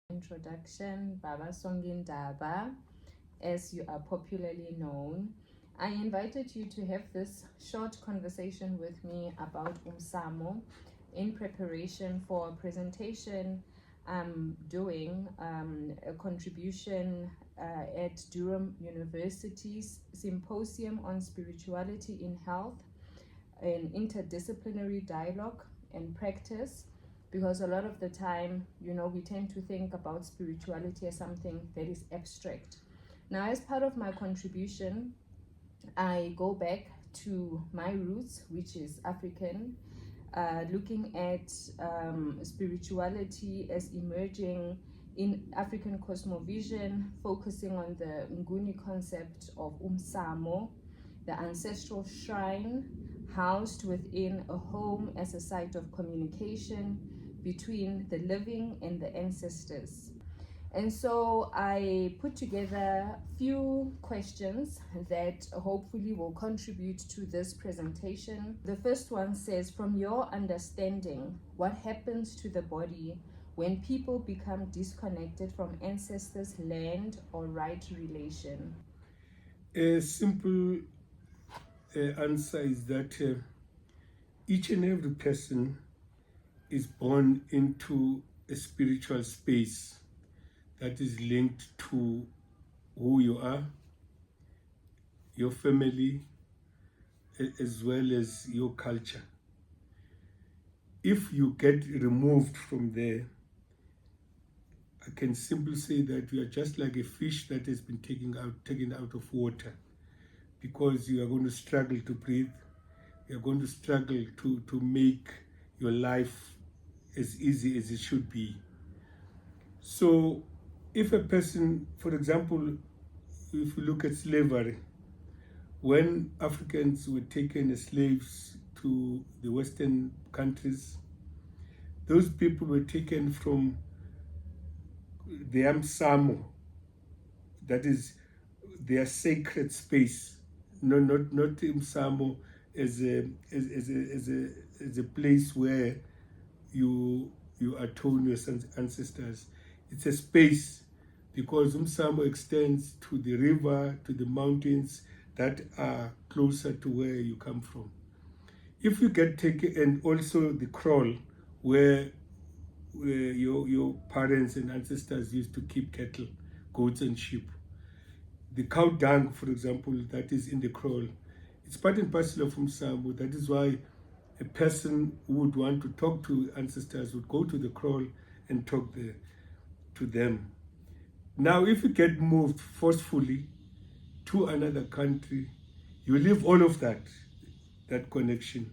Introduction, Baba Songindaba, as you are popularly known. I invited you to have this short conversation with me about Umsamo in preparation for a presentation I'm doing, a contribution at Durham University's Symposium on Spirituality in Health, an interdisciplinary dialogue and practice, because a lot of the time, we tend to think about spirituality as something that is abstract. Now, as part of my contribution, I go back to my roots, which is African, looking at spirituality as emerging in African Cosmovision, focusing on the Nguni concept of Umsamo, the Ancestral Shrine, housed within a home as a site of communication between the living and the ancestors. And so I put together a few questions that hopefully will contribute to this presentation. The first one says, from your understanding, what happens to the body when people become disconnected from ancestors' land or right relation? A simple answer is that each and every person is born into a spiritual space that is linked to who you are, your family, as well as your culture. If you get removed from there, I can simply say that you are just like a fish that has been taken out of water, because you are going to struggle to breathe. You are going to struggle to make your life as easy as it should be. So if a person, for example, if you look at slavery, when Africans were taken as slaves to the Western countries, those people were taken from the Umsamo, that is their sacred space, not Umsamo as a place where you atone your ancestors. It's a space, because Umsamo extends to the river, to the mountains that are closer to where you come from. If you get taken, and also the kraal, where your parents and ancestors used to keep cattle, goats and sheep. The cow dung, for example, that is in the kraal, it's part and parcel of Umsamo. That is why a person who would want to talk to ancestors would go to the kraal and talk to them. Now, if you get moved forcefully to another country, you leave all of that connection.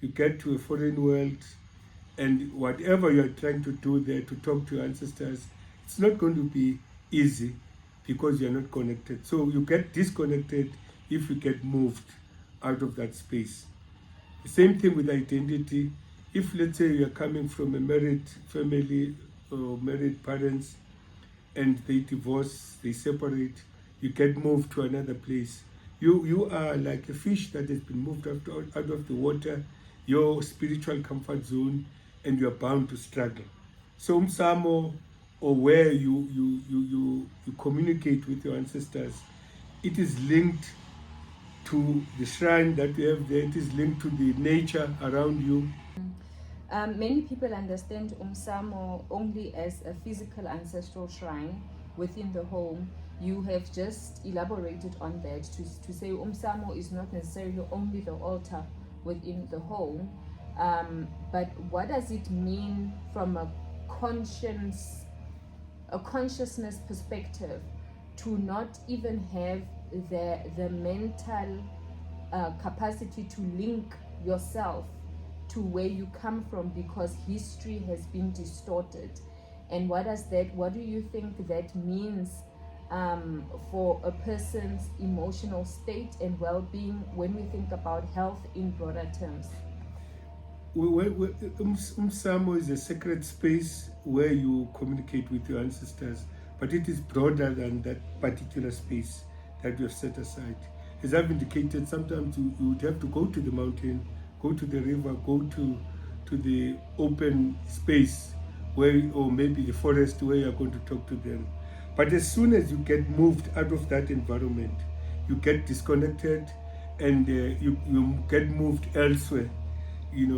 You get to a foreign world, and whatever you are trying to do there to talk to your ancestors, it's not going to be easy because you are not connected. So you get disconnected if you get moved out of that space. The same thing with identity. If, let's say, you are coming from a married family or married parents, and they divorce, they separate, you get moved to another place. You are like a fish that has been moved out of the water, your spiritual comfort zone, and you are bound to struggle. So Umsamo, or where you communicate with your ancestors, it is linked to the shrine that you have there. It is linked to the nature around you. Many people understand Umsamo only as a physical ancestral shrine within the home. You have just elaborated on that to say Umsamo is not necessarily only the altar within the home, but what does it mean from a consciousness perspective to not even have the mental capacity to link yourself to where you come from, because history has been distorted? And what do you think that means for a person's emotional state and well-being when we think about health in broader terms? Umsamo is a sacred space where you communicate with your ancestors, but it is broader than that particular space that you have set aside. As I've indicated, sometimes you would have to go to the mountain, go to the river, go to the open space or maybe the forest where you're going to talk to them. But as soon as you get moved out of that environment, you get disconnected and you get moved elsewhere.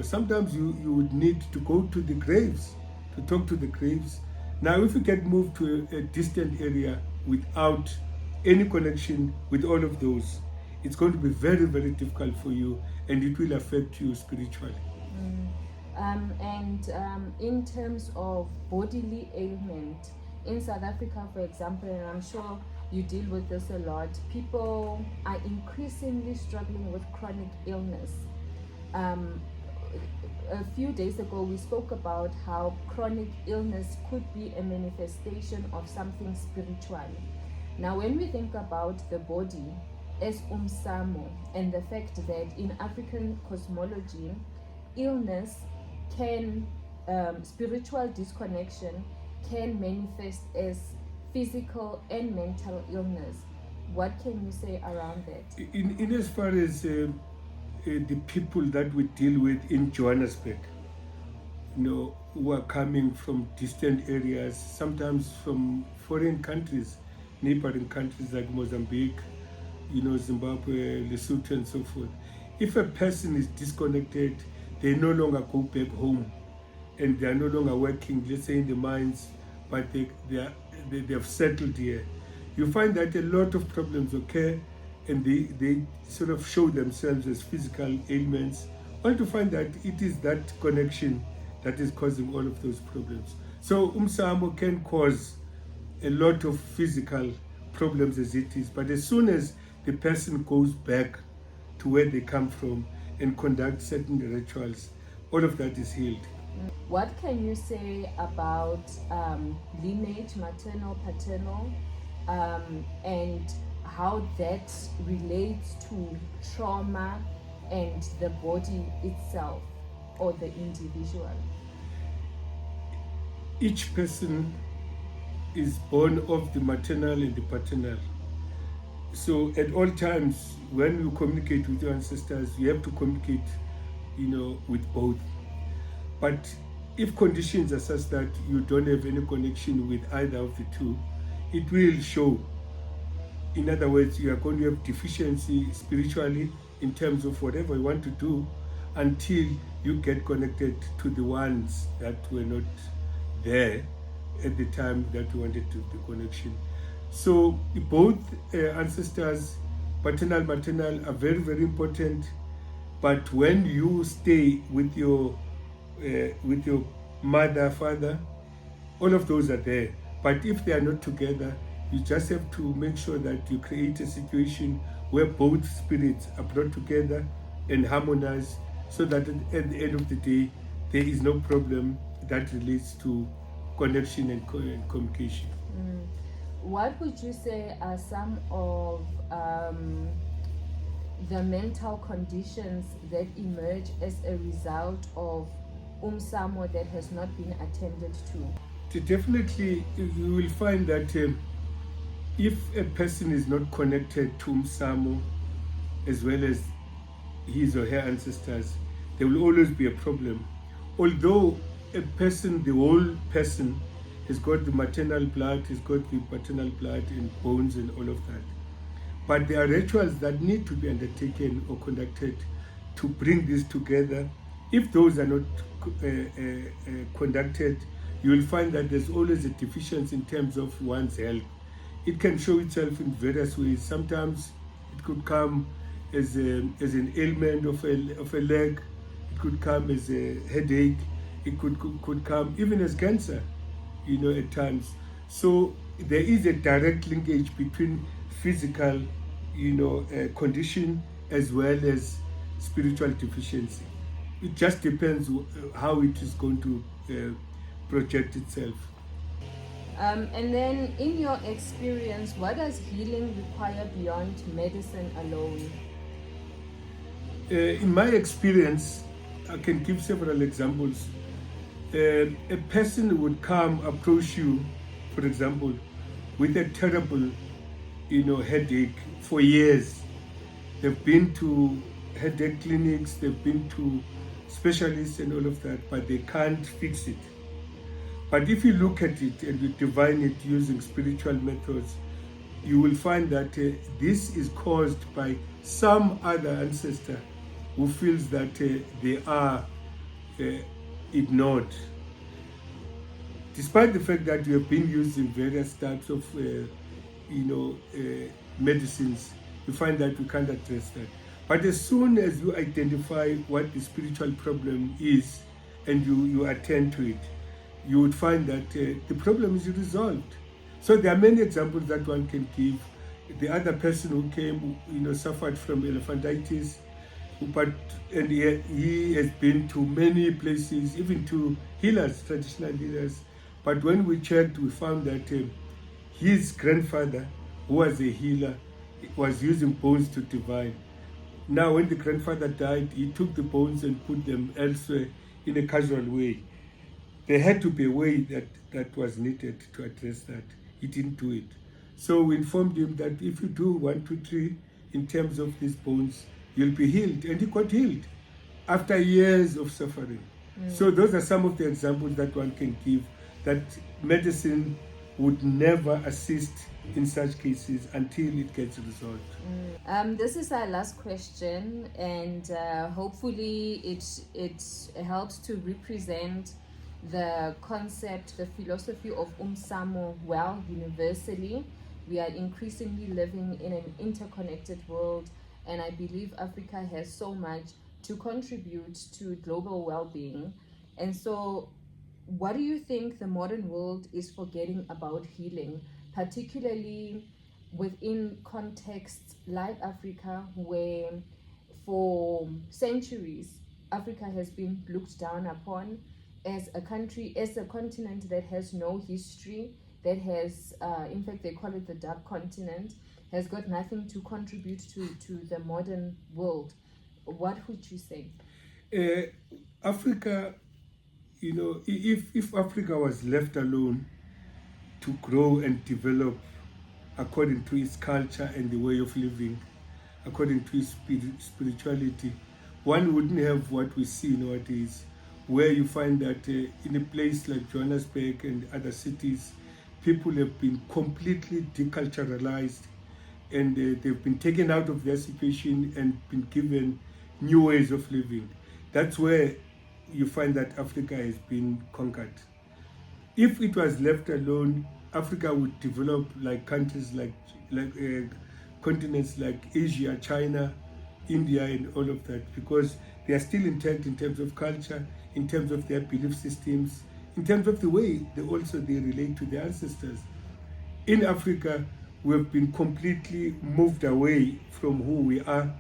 Sometimes you would need to go to the graves, to talk to the graves. Now, if you get moved to a distant area without any connection with all of those, it's going to be very, very difficult for you, and it will affect you spiritually. In terms of bodily ailment, in South Africa, for example, and I'm sure you deal with this a lot, people are increasingly struggling with chronic illness. A few days ago, we spoke about how chronic illness could be a manifestation of something spiritual. Now, when we think about the body as Umsamo, and the fact that in African cosmology, illness can, spiritual disconnection can manifest as physical and mental illness. What can you say around that? In as far as the people that we deal with in Johannesburg, who are coming from distant areas, sometimes from foreign countries, neighboring countries like Mozambique, Zimbabwe, Lesotho, and so forth. If a person is disconnected, they no longer go back home, and they are no longer working, let's say, in the mines, but they have settled here. You find that a lot of problems occur, and they sort of show themselves as physical ailments, only to find that it is that connection that is causing all of those problems. So Umsamo can cause a lot of physical problems as it is, but as soon as the person goes back to where they come from and conduct certain rituals, all of that is healed. What can you say about lineage, maternal, paternal, and how that relates to trauma and the body itself or the individual? Each person is born of the maternal and the paternal. So at all times, when you communicate with your ancestors, you have to communicate, with both. But if conditions are such that you don't have any connection with either of the two, it will show. In other words, you are going to have deficiency spiritually in terms of whatever you want to do until you get connected to the ones that were not there at the time that you wanted to the connection. So both ancestors, paternal, maternal, are very, very important. But when you stay with your mother, father, all of those are there. But if they are not together, you just have to make sure that you create a situation where both spirits are brought together and harmonized, so that at the end of the day, there is no problem that relates to connection and communication. What would you say are some of the mental conditions that emerge as a result of Umsamo that has not been attended to? Definitely, you will find that if a person is not connected to Umsamo as well as his or her ancestors, there will always be a problem. Although a person, the whole person, has got the maternal blood, has got the paternal blood and bones and all of that. But there are rituals that need to be undertaken or conducted to bring this together. If those are not conducted, you will find that there's always a deficiency in terms of one's health. It can show itself in various ways. Sometimes it could come as an ailment of a leg. It could come as a headache. It could come even as cancer, at times. So there is a direct linkage between physical, condition as well as spiritual deficiency. It just depends how it is going to project itself. And then, in your experience, what does healing require beyond medicine alone? In my experience, I can give several examples. A person would approach you, for example, with a terrible, headache for years. They've been to headache clinics, they've been to specialists and all of that, but they can't fix it. But if you look at it and you divine it using spiritual methods, you will find that this is caused by some other ancestor who feels that they are ignored. Despite the fact that we have been using various types of medicines, you find that we can't address that. But as soon as you identify what the spiritual problem is and you attend to it, you would find that the problem is resolved. So there are many examples that one can give. The other person who came, suffered from elephantitis, and he has been to many places, even to healers, traditional healers. But when we checked, we found that his grandfather, who was a healer, was using bones to divine. Now, when the grandfather died, he took the bones and put them elsewhere in a casual way. There had to be a way that was needed to address that. He didn't do it. So we informed him that if you do 1, 2, 3 in terms of these bones, you'll be healed. And he got healed after years of suffering. So those are some of the examples that one can give, that medicine would never assist in such cases until it gets resolved. This is our last question, and hopefully it helps to represent the concept, the philosophy of Umsamo well universally. We are increasingly living in an interconnected world, and I believe Africa has so much to contribute to global well-being. And so, what do you think the modern world is forgetting about healing, particularly within contexts like Africa, where for centuries Africa has been looked down upon as a country, as a continent that has no history, that has, in fact, they call it the dark continent, has got nothing to contribute to the modern world. What would you say? Africa, if Africa was left alone to grow and develop according to its culture and the way of living, according to its spirituality, one wouldn't have what we see nowadays, where you find that in a place like Johannesburg and other cities, people have been completely deculturalized, and they've been taken out of their situation and been given new ways of living. That's where you find that Africa has been conquered. If it was left alone, Africa would develop like countries like continents like Asia, China, India, and all of that, because they are still intact in terms of culture, in terms of their belief systems, in terms of the way they relate to their ancestors. In Africa, we have been completely moved away from who we are,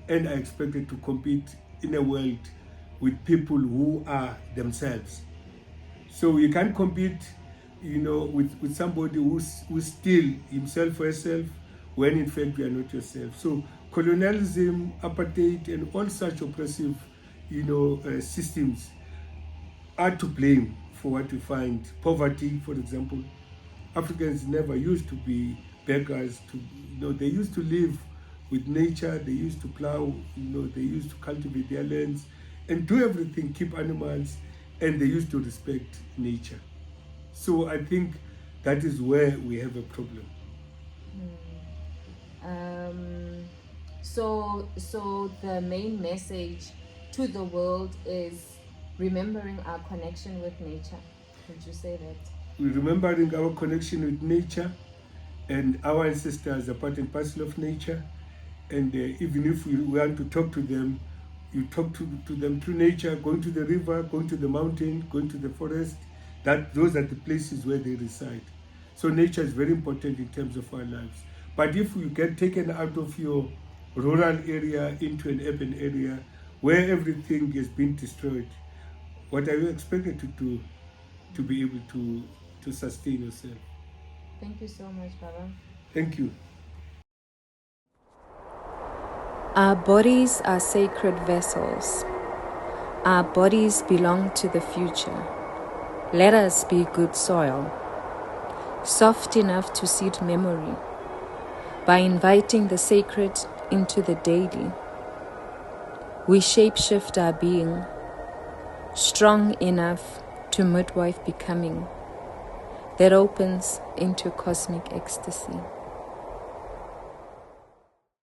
and are expected to compete in a world with people who are themselves. So you can't compete, with somebody who's still himself or herself, when in fact you are not yourself. So colonialism, apartheid, and all such oppressive, systems are to blame for what we find. Poverty, for example. Africans never used to be beggars. They used to live with nature. They used to plow. They used to cultivate their lands and do everything, keep animals, and they used to respect nature. So I think that is where we have a problem. So the main message to the world is remembering our connection with nature. Would you say that? We're remembering our connection with nature, and our ancestors are part and parcel of nature. And even if we want to talk to them, you talk to them through nature, going to the river, going to the mountain, going to the forest. Those are the places where they reside. So nature is very important in terms of our lives. But if you get taken out of your rural area into an urban area where everything has been destroyed, what are you expected to do to be able to sustain yourself? Thank you so much, Baba. Thank you. Our bodies are sacred vessels. Our bodies belong to the future. Let us be good soil, soft enough to seed memory, by inviting the sacred into the daily. We shapeshift our being, strong enough to midwife becoming. that opens into cosmic ecstasy.